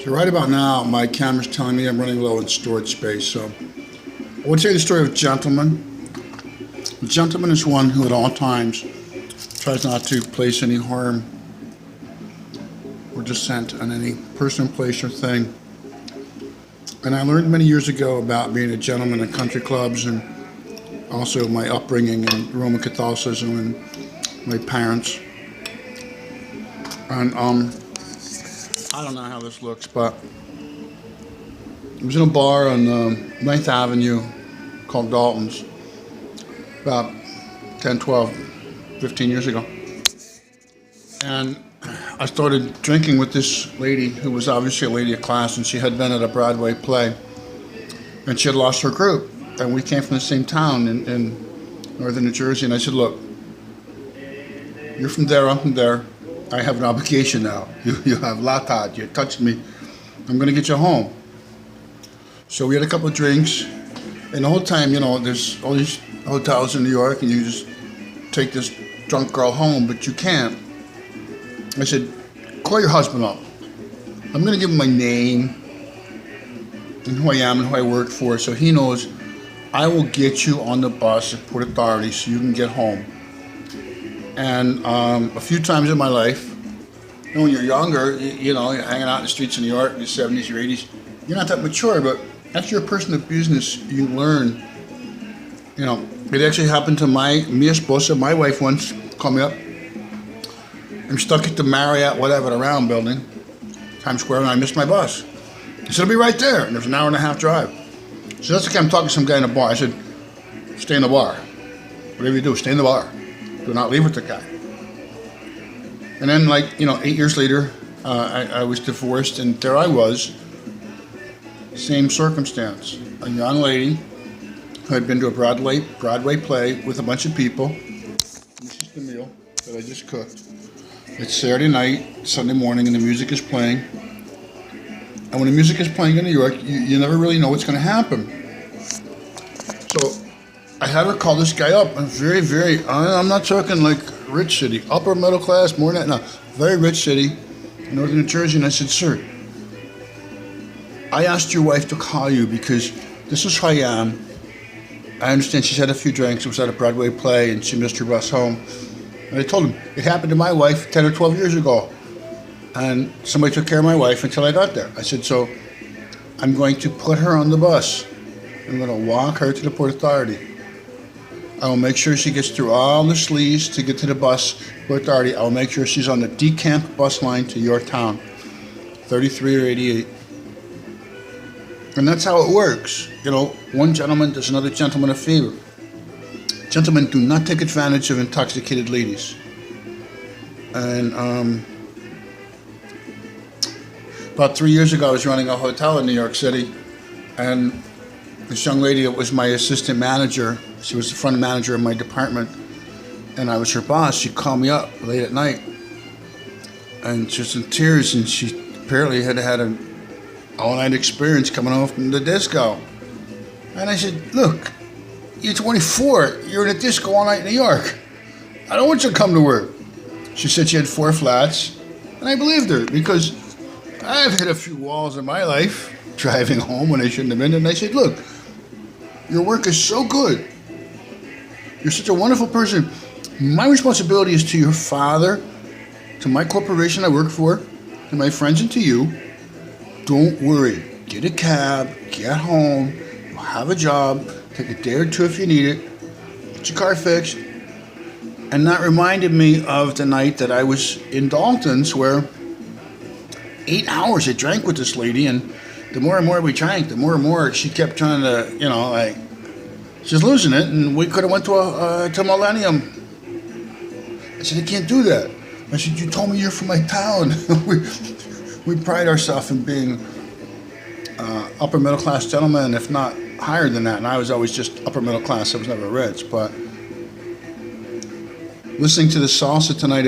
So right about now, my camera's telling me I'm running low in storage space. So I will tell you the story of a gentleman. A gentleman is one who at all times tries not to place any harm or dissent on any person, place, or thing. And I learned many years ago about being a gentleman in country clubs and also my upbringing in Roman Catholicism and my parents. And I don't know how this looks, but I was in a bar on 9th Avenue called Dalton's about 10, 12, 15 years ago. And I started drinking with this lady who was obviously a lady of class, and she had been at a Broadway play, and she had lost her group. And we came from the same town in northern New Jersey, and I said, look, you're from there, I'm from there. I have an obligation now. You have latat, you touched me. I'm going to get you home. So we had a couple of drinks, and the whole time, you know, there's all these hotels in New York, and you just take this drunk girl home, but you can't. I said, call your husband up. I'm going to give him my name and who I am and who I work for, so he knows I will get you on the bus at Port Authority so you can get home. And a few times in my life, you know, when you're younger, you know, you're hanging out in the streets of New York in your 70s, your 80s, you're not that mature, but after you're a person of business, you learn. You know, it actually happened to my esposa, my wife once, called me up. I'm stuck at the Marriott, whatever, the round building, Times Square, and I missed my bus. He said, I'll be right there. And there's an hour and a half drive. So that's like I'm talking to some guy in a bar. I said, stay in the bar. Whatever you do, stay in the bar. Do not leave with the guy. And then, like, you know, 8 years later, I was divorced, and there I was, same circumstance. A young lady who had been to a Broadway play with a bunch of people. This is the meal that I just cooked. It's Saturday night, Sunday morning, and the music is playing. And when the music is playing in New York, you never really know what's going to happen. So I had her call this guy up, a very, I'm not talking like rich city, upper middle class, more than that, no, very rich city, in northern New Jersey, and I said, sir, I asked your wife to call you because this is who I am. I understand she's had a few drinks, it was at a Broadway play, and she missed her bus home. And I told him, it happened to my wife 10 or 12 years ago, and somebody took care of my wife until I got there. I said, so I'm going to put her on the bus. I'm going to walk her to the Port Authority. I will make sure she gets through all the sleaze to get to the bus, Port Authority. I will make sure she's on the decamp bus line to your town, 33 or 88. And that's how it works. You know, one gentleman does another gentleman a favor. Gentlemen, do not take advantage of intoxicated ladies. And about 3 years ago, I was running a hotel in New York City, and this young lady that was my assistant manager, she was the front manager of my department, and I was her boss. She called me up late at night, and she was in tears, and she apparently had had an all-night experience coming home from the disco. And I said, look, you're 24, you're in a disco all night in New York. I don't want you to come to work. She said she had 4 flats, and I believed her, because I've hit a few walls in my life driving home when I shouldn't have been. And I said, look, your work is so good. You're such a wonderful person. My responsibility is to your father, to my corporation I work for, to my friends, and to you. Don't worry. Get a cab, get home, you'll have a job, take a day or two if you need it, get your car fixed. And that reminded me of the night that I was in Dalton's, where 8 hours I drank with this lady, and the more and more we drank, the more and more she kept trying to, you know, like, she's losing it, and we could have went to Millennium. I said, I can't do that. I said, you told me you're from my town. we pride ourselves in being upper middle class gentlemen, if not higher than that. And I was always just upper middle class. I was never rich, but listening to the salsa tonight